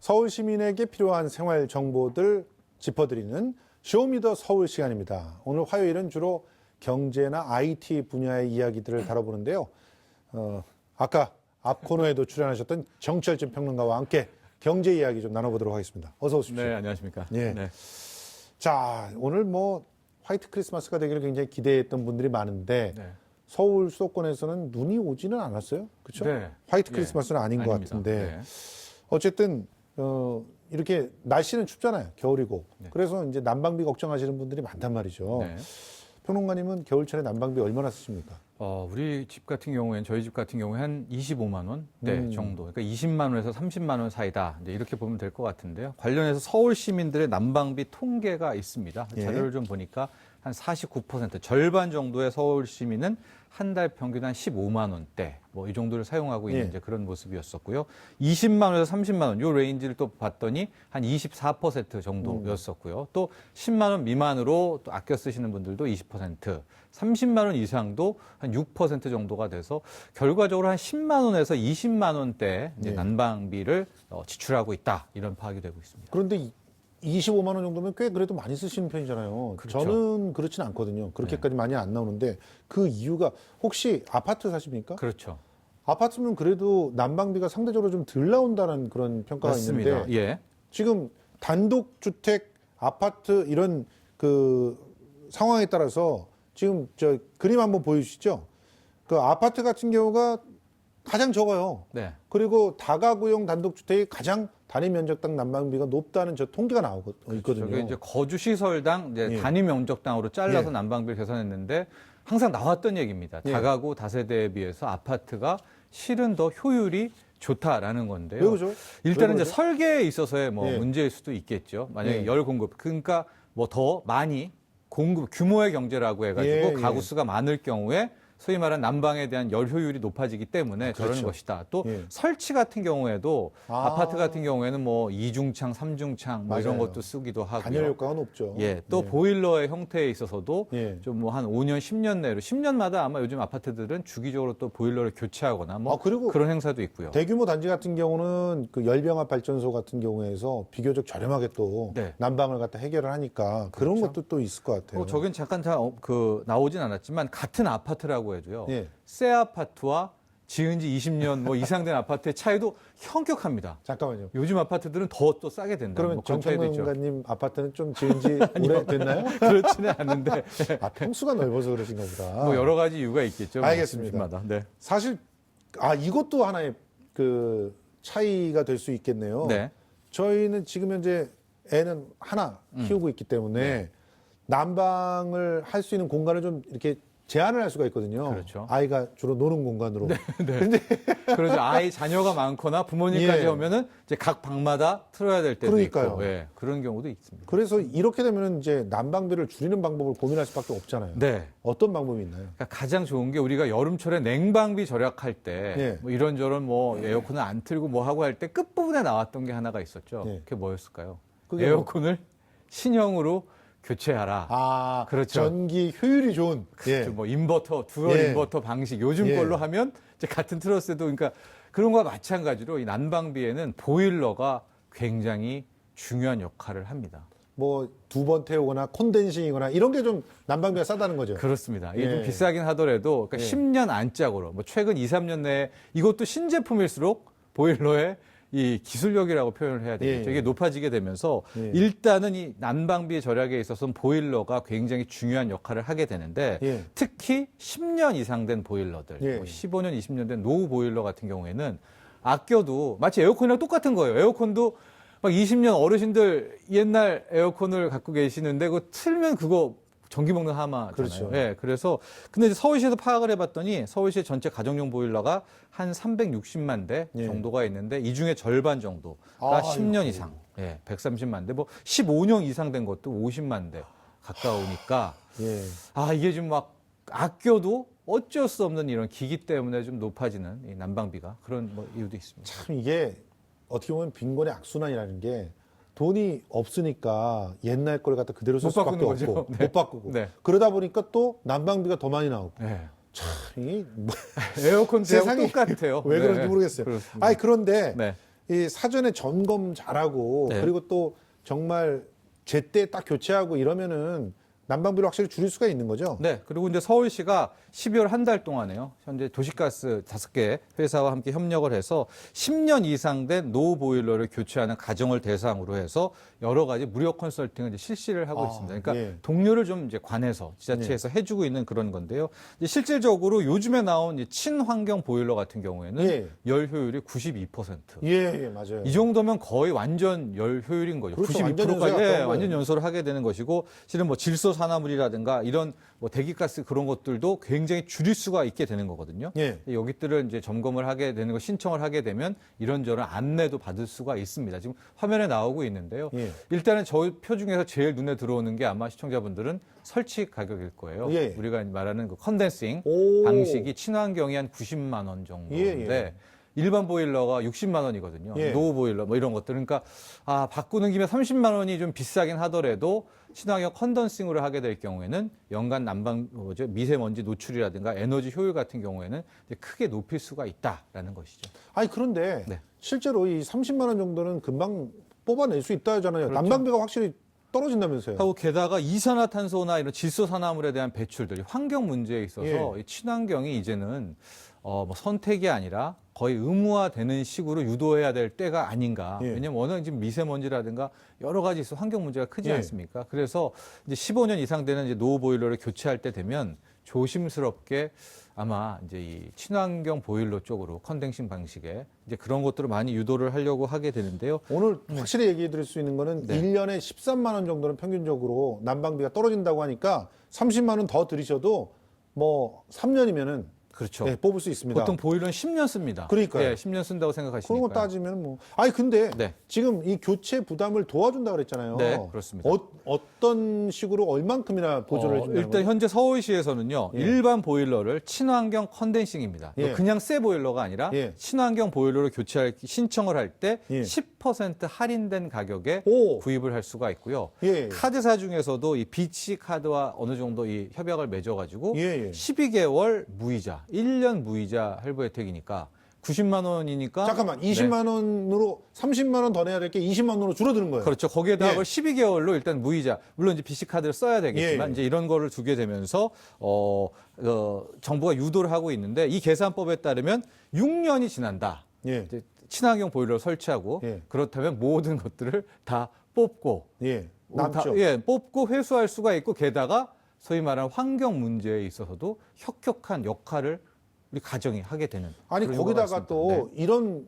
서울 시민에게 필요한 생활 정보들 짚어드리는 쇼미더 서울 시간입니다. 오늘 화요일은 주로 경제나 IT 분야의 이야기들을 다뤄보는데요. 아까 앞 코너에도 출연하셨던 정철진 평론가와 함께 경제 이야기 좀 나눠보도록 하겠습니다. 어서 오십시오. 네, 안녕하십니까. 예. 네. 자, 오늘 뭐 화이트 크리스마스가 되기를 굉장히 기대했던 분들이 많은데 네. 서울 수도권에서는 눈이 오지는 않았어요. 그렇죠? 네. 화이트 네. 크리스마스는 아닌 것 아닙니다. 같은데 네. 어쨌든 이렇게 날씨는 춥잖아요. 겨울이고. 네. 그래서 이제 난방비 걱정하시는 분들이 많단 말이죠. 네. 평론가님은 겨울철에 난방비 얼마나 쓰십니까? 우리 집 같은 경우에는 저희 집 같은 경우에 한 25만 원대 정도. 그러니까 20만 원에서 30만 원 사이다. 이제 이렇게 보면 될 것 같은데요. 관련해서 서울 시민들의 난방비 통계가 있습니다. 예. 자료를 좀 보니까 한 49%, 절반 정도의 서울 시민은 한 달 평균 한 15만 원대, 뭐 이 정도를 사용하고 있는 예. 이제 그런 모습이었었고요. 20만 원에서 30만 원, 요 레인지를 또 봤더니 한 24% 정도였었고요. 또 10만 원 미만으로 또 아껴 쓰시는 분들도 20%, 30만 원 이상도 한 6% 정도가 돼서 결과적으로 한 10만 원에서 20만 원대 이제 예. 난방비를 지출하고 있다, 이런 파악이 되고 있습니다. 그런데 25만 원 정도면 꽤 그래도 많이 쓰시는 편이잖아요. 그렇죠. 저는 그렇진 않거든요. 그렇게까지 많이 안 나오는데 그 이유가 혹시 아파트 사십니까? 그렇죠. 아파트면 그래도 난방비가 상대적으로 좀 덜 나온다는 그런 평가가 맞습니다. 있는데 예. 지금 단독주택, 아파트 이런 그 상황에 따라서 지금 저 그림 한번 보여주시죠. 그 아파트 같은 경우가 가장 적어요. 네. 그리고 다가구용 단독주택이 가장 단위 면적당 난방비가 높다는 저 통계가 있거든요. 저게 이제 거주 시설당 이제 예. 단위 면적당으로 잘라서 예. 난방비를 계산했는데 항상 나왔던 얘기입니다. 예. 다가구 다세대에 비해서 아파트가 실은 더 효율이 좋다라는 건데요. 왜 그러죠? 일단은 왜 이제 그러죠? 설계에 있어서의 뭐 예. 문제일 수도 있겠죠. 만약에 예. 열 공급, 그러니까 뭐 더 많이 공급 규모의 경제라고 해가지고 예, 예. 가구 수가 많을 경우에 소위 말하는 난방에 대한 열 효율이 높아지기 때문에 그렇죠. 저러는 것이다. 또 예. 설치 같은 경우에도 아. 아파트 같은 경우에는 뭐 이중창, 삼중창 뭐 이런 맞아요. 것도 쓰기도 하고요. 단열 효과가 높죠. 예, 또 예. 보일러의 형태에 있어서도 예. 좀 뭐 한 5년, 10년 내로 10년마다 아마 요즘 아파트들은 주기적으로 또 보일러를 교체하거나 뭐 그리고 그런 행사도 있고요. 대규모 단지 같은 경우는 그 열병합 발전소 같은 경우에서 비교적 저렴하게 또 네. 난방을 갖다 해결을 하니까 그런 그렇죠. 것도 또 있을 것 같아요. 저긴 잠깐 나오진 않았지만 같은 아파트라고 해도요. 예. 새 아파트와 지은 지 20년 뭐 이상 된 아파트의 차이도 현격합니다. 잠깐만요. 요즘 아파트들은 더 또 싸게 된다. 그러면 뭐 그런 차이도 있죠. 정평론가님 아파트는 좀 지은 지 오래 됐나요? 그렇지는 않은데 평수가 넓어서 그러신가 보다. 뭐 여러 가지 이유가 있겠죠. 뭐 알겠습니다. 집마다. 네. 사실 이것도 하나의 그 차이가 될 수 있겠네요. 네. 저희는 지금 현재 애는 하나 키우고 있기 때문에 네. 난방을 할 수 있는 공간을 좀 이렇게 제한을 할 수가 있거든요. 그렇죠. 아이가 주로 노는 공간으로. 네. 그렇죠. 자녀가 많거나 부모님까지 예. 오면은 이제 각 방마다 틀어야 될 때도 그러니까요. 있고, 예, 그런 경우도 있습니다. 그래서 이렇게 되면 이제 난방비를 줄이는 방법을 고민할 수밖에 없잖아요. 네. 어떤 방법이 있나요? 그러니까 가장 좋은 게 우리가 여름철에 냉방비 절약할 때 예. 뭐 이런저런 뭐 에어컨을 안 틀고 뭐 하고 할 때 끝부분에 나왔던 게 하나가 있었죠. 예. 그게 뭐였을까요? 그게 에어컨을 신형으로 교체하라. 그렇죠. 전기 효율이 좋은. 그렇죠. 뭐 인버터, 듀얼 예. 인버터 방식 요즘 예. 걸로 하면 이제 같은 트러스에도 그러니까 그런 거와 마찬가지로 이 난방비에는 보일러가 굉장히 중요한 역할을 합니다. 뭐 두 번 태우거나 콘덴싱이거나 이런 게 좀 난방비가 싸다는 거죠. 그렇습니다. 이게 예. 좀 비싸긴 하더라도 그러니까 예. 10년 안짝으로 뭐 최근 2, 3년 내에 이것도 신제품일수록 보일러의 이 기술력이라고 표현을 해야 되겠죠. 예. 이게 높아지게 되면서 예. 일단은 이 난방비 절약에 있어서는 보일러가 굉장히 중요한 역할을 하게 되는데 예. 특히 10년 이상 된 보일러들, 예. 뭐 15년, 20년 된 노후 보일러 같은 경우에는 아껴도 마치 에어컨이랑 똑같은 거예요. 에어컨도 막 20년 어르신들 옛날 에어컨을 갖고 계시는데 그거 틀면 그거 전기 먹는 하마잖아요. 그렇죠. 예, 그래서 근데 이제 서울시에서 파악을 해봤더니 서울시 전체 가정용 보일러가 한 360만 대 예. 정도가 있는데 이 중에 절반 정도가 아이고. 10년 이상, 130만 대, 뭐 15년 이상 된 것도 50만 대 가까우니까 예. 이게 좀 막 아껴도 어쩔 수 없는 이런 기기 때문에 좀 높아지는 이 난방비가 그런 뭐 이유도 있습니다. 참 이게 어떻게 보면 빈곤의 악순환이라는 게 돈이 없으니까 옛날 걸 갖다 그대로 쓸 못 수밖에 바꾸는 거죠. 없고 네. 못 바꾸고 네. 그러다 보니까 또 난방비가 더 많이 나오고 네. 참 이 뭐, 에어컨 제하고 세상이 똑같아요. 왜 네. 그런지 모르겠어요. 그렇습니다. 아니 그런데 네. 이 사전에 점검 잘하고 네. 그리고 또 정말 제때 딱 교체하고 이러면은 난방비를 확실히 줄일 수가 있는 거죠. 네. 그리고 이제 서울시가 12월 한 달 동안에요. 현재 도시가스 5개 회사와 함께 협력을 해서 10년 이상 된 노후 보일러를 교체하는 가정을 대상으로 해서 여러 가지 무료 컨설팅을 이제 실시를 하고 있습니다. 그러니까 예. 동료를 좀 이제 관해서 지자체에서 해주고 있는 그런 건데요. 이제 실질적으로 요즘에 나온 이 친환경 보일러 같은 경우에는 예. 열 효율이 92%. 예, 맞아요. 이 정도면 거의 완전 열 효율인 거죠. 그렇죠. 완전 92%까지 연소에 가까운 완전 거예요. 연소를 하게 되는 것이고, 실은 뭐 질소 산화물이라든가 이런 뭐 대기가스 그런 것들도 굉장히 줄일 수가 있게 되는 거거든요. 예. 여기들을 이제 점검을 하게 되는 거 신청을 하게 되면 이런저런 안내도 받을 수가 있습니다. 지금 화면에 나오고 있는데요. 예. 일단은 저 표 중에서 제일 눈에 들어오는 게 아마 시청자분들은 설치 가격일 거예요. 예. 우리가 말하는 그 컨덴싱 오. 방식이 친환경이 한 90만 원 정도인데 예, 예. 일반 보일러가 60만 원이거든요. 예. 노후 보일러 뭐 이런 것들. 그러니까 바꾸는 김에 30만 원이 좀 비싸긴 하더라도 친환경 컨덴싱으로 하게 될 경우에는 연간 난방 미세먼지 노출이라든가 에너지 효율 같은 경우에는 이제 크게 높일 수가 있다라는 것이죠. 아니 그런데 네. 실제로 이 30만 원 정도는 금방 뽑아낼 수 있다 하잖아요. 그렇죠. 난방비가 확실히 떨어진다면서요. 하고 게다가 이산화탄소나 이런 질소산화물에 대한 배출들이 환경 문제에 있어서 예. 이 친환경이 이제는 뭐 선택이 아니라 거의 의무화되는 식으로 유도해야 될 때가 아닌가. 예. 왜냐하면 워낙 지금 미세먼지라든가 여러 가지 있어 환경 문제가 크지 예. 않습니까? 그래서 이제 15년 이상 되는 이제 노후 보일러를 교체할 때 되면 조심스럽게 아마 이제 이 친환경 보일러 쪽으로 컨덴싱 방식의 이제 그런 것들을 많이 유도를 하려고 하게 되는데요. 오늘 확실히 얘기해 드릴 수 있는 거는 네. 1년에 13만 원 정도는 평균적으로 난방비가 떨어진다고 하니까 30만 원 더 들이셔도 뭐 3년이면은 그렇죠. 네, 뽑을 수 있습니다. 보통 보일러는 10년 씁니다. 그러니까요. 예, 10년 쓴다고 생각하시니까. 그런 거 따지면 뭐. 아니 근데 네. 지금 이 교체 부담을 도와준다 그랬잖아요. 네, 그렇습니다. 어떤 식으로 얼만큼이나 보조를 해준다는 일단 거예요? 현재 서울시에서는요. 예. 일반 보일러를 친환경 컨덴싱입니다. 예. 그냥 새 보일러가 아니라 예. 친환경 보일러를 신청을 할 때 예. 10% 할인된 가격에 오. 구입을 할 수가 있고요. 예. 카드사 중에서도 이 비치 카드와 어느 정도 이 협약을 맺어가지고 예, 예. 12개월 무이자, 1년 무이자 할부 혜택이니까 90만 원이니까 잠깐만 네. 20만 원으로 30만 원 더 내야 될 게 20만 원으로 줄어드는 거예요. 그렇죠. 거기에다가 예. 그걸 12개월로 일단 무이자, 물론 이제 BC 카드를 써야 되겠지만 예. 이제 이런 거를 두게 되면서 정부가 유도를 하고 있는데 이 계산법에 따르면 6년이 지난다. 예. 이제 친환경 보일러를 설치하고 예. 그렇다면 모든 것들을 다 뽑고 예. 남죠. 뽑고 회수할 수가 있고 게다가 소위 말하는 환경 문제에 있어서도 혁혁한 역할을 우리 가정이 하게 되는. 아니 그런 거기다가 효과가 또 있습니다. 이런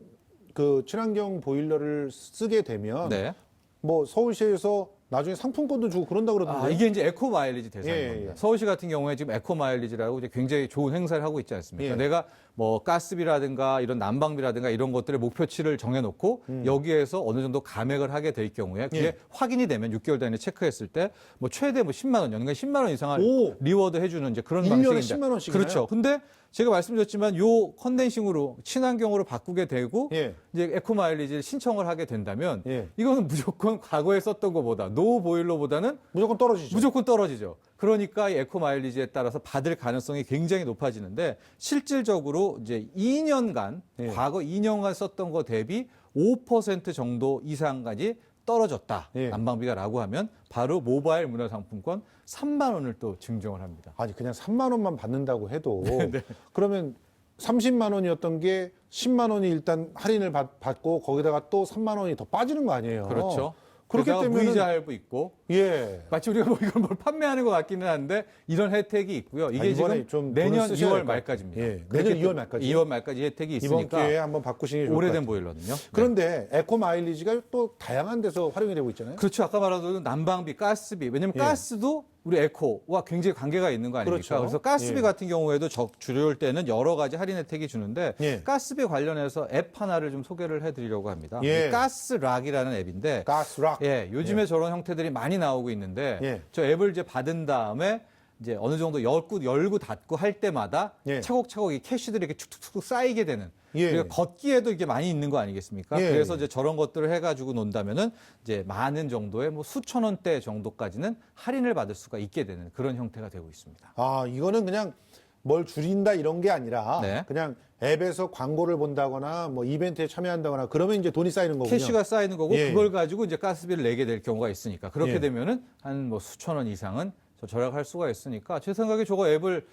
그 친환경 보일러를 쓰게 되면 네. 뭐 서울시에서 나중에 상품권도 주고 그런다 그러던데. 이게 이제 에코 마일리지 대상인 예, 겁니다. 예. 서울시 같은 경우에 지금 에코 마일리지라고 이제 굉장히 좋은 행사를 하고 있지 않습니까? 예. 내가 뭐 가스비라든가 이런 난방비라든가 이런 것들의 목표치를 정해놓고 여기에서 어느 정도 감액을 하게 될 경우에 그게 예. 확인이 되면 6개월 단위에 체크했을 때 뭐 최대 뭐 10만 원, 연간 10만 원 이상을 오! 리워드 해주는 이제 그런 1년에 방식인데. 10만 원씩이나요? 그렇죠. 근데 제가 말씀드렸지만 요 컨덴싱으로 친환경으로 바꾸게 되고 예. 이제 에코 마일리지를 신청을 하게 된다면 예. 이거는 무조건 과거에 썼던 것보다 노후 보일러보다는 무조건 떨어지죠. 무조건 떨어지죠. 그러니까 이 에코 마일리지에 따라서 받을 가능성이 굉장히 높아지는데 실질적으로 이제 2년간 예. 과거 2년간 썼던 거 대비 5% 정도 이상까지 떨어졌다. 예. 난방비가라고 하면 바로 모바일 문화상품권 3만 원을 또 증정을 합니다. 아니 그냥 3만 원만 받는다고 해도 네. 그러면 30만 원이었던 게 10만 원이 일단 할인을 받고 거기다가 또 3만 원이 더 빠지는 거 아니에요. 그렇죠. 그렇기 게다가 때문에 무이자 할부 있고 예. 마치 우리가 뭐 이걸 뭘 판매하는 것 같기는 한데 이런 혜택이 있고요. 이게 이번에 지금 좀 내년 돈을 쓰셔야 2월 될 것 말까지입니다. 같아요. 예, 그렇기 내년 2월 때문에 말까지. 2월 말까지 혜택이 이번 있으니까 기회에 한번 바꾸시는 게 좋을 것 오래된 같아요. 보일러는요. 네. 그런데 에코 마일리지가 또 다양한 데서 활용이 되고 있잖아요. 그렇죠. 아까 말한 난방비, 가스비. 왜냐하면 예. 가스도 우리 에코와 굉장히 관계가 있는 거 아닙니까? 그렇죠. 그래서 가스비 예. 같은 경우에도 줄여올 때는 여러 가지 할인 혜택이 주는데 예. 가스비 관련해서 앱 하나를 좀 소개를 해드리려고 합니다. 예. 가스락이라는 앱인데 가스락. 예, 요즘에 저런 형태들이 많이 나오고 있는데 예. 저 앱을 이제 받은 다음에 이제 어느 정도 열고 닫고 할 때마다 예. 차곡차곡 이 캐시들이 이렇게 축축축 쌓이게 되는. 예. 우리가 걷기에도 이게 많이 있는 거 아니겠습니까? 예. 그래서 이제 저런 것들을 해가지고 논다면은 이제 많은 정도의 뭐 수천 원대 정도까지는 할인을 받을 수가 있게 되는 그런 형태가 되고 있습니다. 아, 이거는 그냥 뭘 줄인다 이런 게 아니라 네. 그냥 앱에서 광고를 본다거나 뭐 이벤트에 참여한다거나 그러면 이제 돈이 쌓이는 거군요. 캐시가 쌓이는 거고 예. 그걸 가지고 이제 가스비를 내게 될 경우가 있으니까 그렇게 예. 되면은 한 뭐 수천 원 이상은 절약할 수가 있으니까 제 생각에 저거 앱을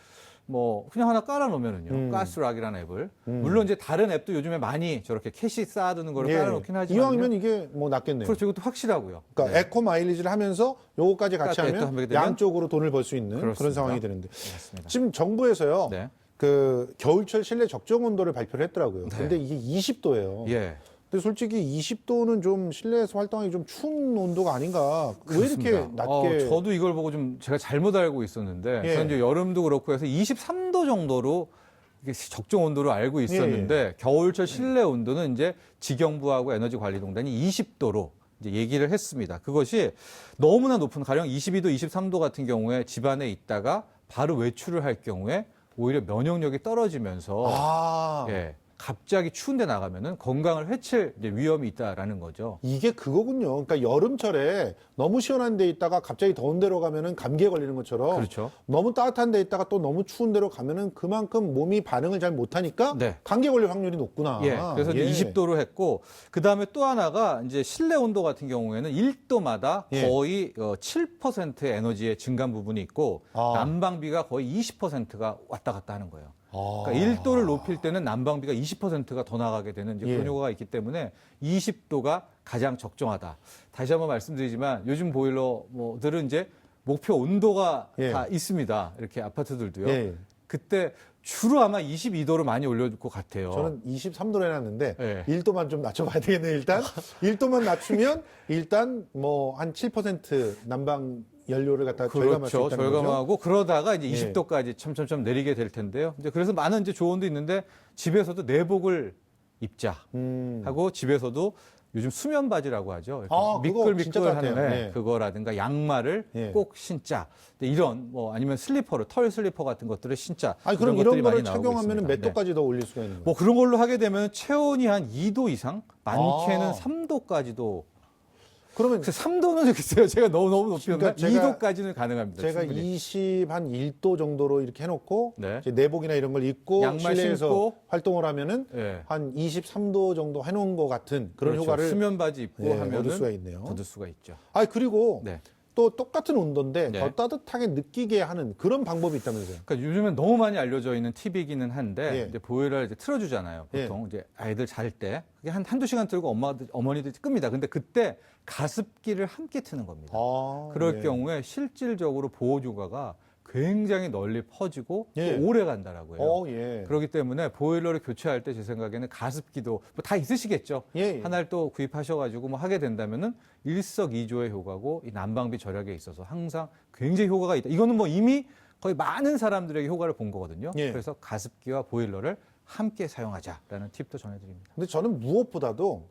뭐 그냥 하나 깔아놓으면은요 가스락이라는 앱을 물론 이제 다른 앱도 요즘에 많이 저렇게 캐시 쌓아두는 거를 깔아놓긴 하지만 이왕이면 이게 뭐 낫겠네요. 그렇죠. 이것도 확실하고요. 그러니까 에코 마일리지를 하면서 요거까지 같이 가스 하면 하게 되면 양쪽으로 돈을 벌 수 있는 그런 그렇습니다. 상황이 되는데 맞습니다. 지금 정부에서요. 네. 그 겨울철 실내 적정 온도를 발표를 했더라고요. 네. 근데 이게 20도예요. 예. 근데 솔직히 20도는 좀 실내에서 활동하기 좀 추운 온도가 아닌가. 왜 이렇게 낮게? 저도 이걸 보고 좀 제가 잘못 알고 있었는데 예. 저는 이제 여름도 그렇고 해서 23도 정도로 이게 적정 온도로 알고 있었는데 겨울철 실내 온도는 이제 지경부하고 에너지관리공단이 20도로 이제 얘기를 했습니다. 그것이 너무나 높은 가령 22도, 23도 같은 경우에 집안에 있다가 바로 외출을 할 경우에 오히려 면역력이 떨어지면서 아, 예, 갑자기 추운데 나가면은 건강을 해칠 이제 위험이 있다라는 거죠. 이게 그거군요. 그러니까 여름철에 너무 시원한 데 있다가 갑자기 더운 데로 가면은 감기에 걸리는 것처럼 그렇죠. 너무 따뜻한 데 있다가 또 너무 추운 데로 가면은 그만큼 몸이 반응을 잘 못하니까 네. 감기에 걸릴 확률이 높구나. 예, 그래서 이제 20도로 했고 그 다음에 또 하나가 이제 실내 온도 같은 경우에는 1도마다 예. 거의 7%의 에너지의 증감 부분이 있고 아. 난방비가 거의 20%가 왔다 갔다 하는 거예요. 아. 그러니까 1도를 높일 때는 난방비가 20%가 더 나가게 되는 이제 그런 예. 효과가 있기 때문에 20도가 가장 적정하다. 다시 한번 말씀드리지만 요즘 보일러들은 이제 목표 온도가 예. 다 있습니다. 이렇게 아파트들도요. 예. 그때 주로 아마 22도로 많이 올려줄 것 같아요. 저는 23도로 해놨는데 예. 1도만 좀 낮춰봐야 되겠네요. 일단 1도만 낮추면 일단 뭐 한 7% 난방 연료를 갖다 절감할 수 그렇죠. 있다는 거죠. 절감하고 그러다가 이제 예. 20도까지 점점점 내리게 될 텐데요. 이제 그래서 많은 이제 조언도 있는데 집에서도 내복을 입자 하고 집에서도 요즘 수면 바지라고 하죠. 이렇게 아, 그거 진짜 미끌미끌하는 따뜻해요. 예. 그거라든가 양말을 예. 꼭 신자. 근데 이런 뭐 아니면 슬리퍼를 털 슬리퍼 같은 것들을 신자. 아니 그럼 것들이 이런 많이 거를 나오고 착용하면 있습니다. 몇 네. 도까지 더 올릴 수가 있는 거예요? 뭐 그런 걸로 하게 되면 체온이 한 2도 이상, 많게는 아. 3도까지도. 그러면 그래서 3도는 글쎄요. 제가 너무 높이는데 그러니까 제가- 2도까지는 가능합니다. 제가 충분히. 20한 1도 정도로 이렇게 해놓고 네. 이제 내복이나 이런 걸 입고 양말 실내에서 신고. 활동을 하면은 예. 한 23도 정도 해놓은 것 같은 그런 그렇죠. 효과를 수면 바지 입고 예, 하면 얻을 수가 있네요. 얻을 수가 있죠. 아 그리고 네. 또 똑같은 온도인데 네. 더 따뜻하게 느끼게 하는 그런 방법이 있다면서요? 그러니까 요즘엔 너무 많이 알려져 있는 팁이기는 한데 예. 이제 보일러를 이제 틀어주잖아요. 보통 이제 아이들 잘 때 그게 한두 시간 틀고 어머니들이 끕니다. 근데 그때 가습기를 함께 트는 겁니다. 아, 그럴 예. 경우에 실질적으로 보호 효과가 굉장히 널리 퍼지고 예. 또 오래 간다라고 해요. 예. 그렇기 때문에 보일러를 교체할 때 제 생각에는 가습기도 뭐 다 있으시겠죠. 예, 예. 하나를 또 구입하셔가지고 뭐 하게 된다면은 일석이조의 효과고 이 난방비 절약에 있어서 항상 굉장히 효과가 있다. 이거는 뭐 이미 거의 많은 사람들에게 효과를 본 거거든요. 예. 그래서 가습기와 보일러를 함께 사용하자라는 팁도 전해드립니다. 근데 저는 무엇보다도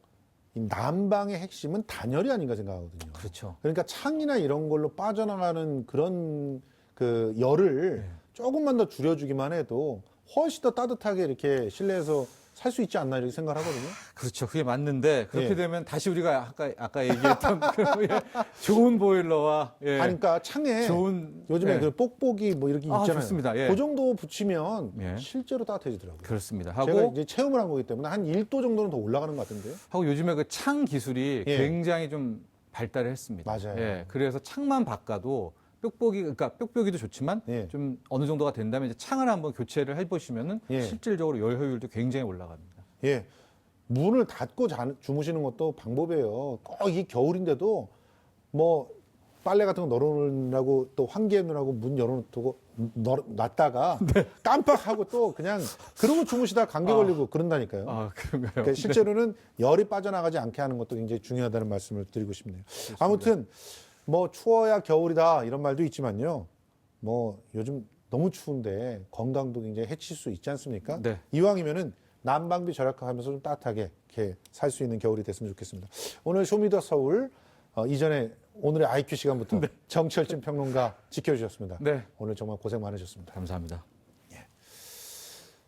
이 난방의 핵심은 단열이 아닌가 생각하거든요. 그렇죠. 그러니까 창이나 이런 걸로 빠져나가는 그런 그 열을 네. 조금만 더 줄여주기만 해도 훨씬 더 따뜻하게 이렇게 실내에서 살 수 있지 않나 이렇게 생각을 하거든요. 그렇죠. 그게 맞는데 그렇게 예. 되면 다시 우리가 아까 얘기했던 그 좋은 보일러와 예. 아니, 그러니까 창에 좋은 요즘에 예. 그 뽁뽁이 뭐 이렇게 아, 있잖아요. 좋습니다. 예. 그 정도 붙이면 예. 실제로 따뜻해지더라고요. 그렇습니다. 제가 하고 이제 체험을 한 거기 때문에 한 1도 정도는 더 올라가는 것 같은데요. 하고 요즘에 그 창 기술이 예. 굉장히 좀 발달을 했습니다. 맞아요. 예, 그래서 창만 바꿔도 그러니까 뾱뾱이도 좋지만 예. 좀 어느 정도가 된다면 이제 창을 한번 교체를 해보시면은 예. 실질적으로 열 효율도 굉장히 올라갑니다. 예. 문을 닫고 주무시는 것도 방법이에요. 꼭 이 겨울인데도 뭐 빨래 같은 거 널어놓으라고 또 환기해 놓으라고 문 열어놓고 놨다가 네. 깜빡하고 또 그냥 그러고 주무시다 감기 걸리고 그런다니까요. 아, 그런가요? 그러니까 실제로는 열이 빠져나가지 않게 하는 것도 굉장히 중요하다는 말씀을 드리고 싶네요. 아무튼 뭐 추워야 겨울이다 이런 말도 있지만요. 뭐 요즘 너무 추운데 건강도 굉장히 해칠 수 있지 않습니까? 네. 이왕이면은 난방비 절약하면서 좀 따뜻하게 이렇게 살 수 있는 겨울이 됐으면 좋겠습니다. 오늘 쇼미더 서울 이전에 오늘의 IQ 시간부터 정철진 평론가 지켜주셨습니다. 네. 오늘 정말 고생 많으셨습니다. 감사합니다.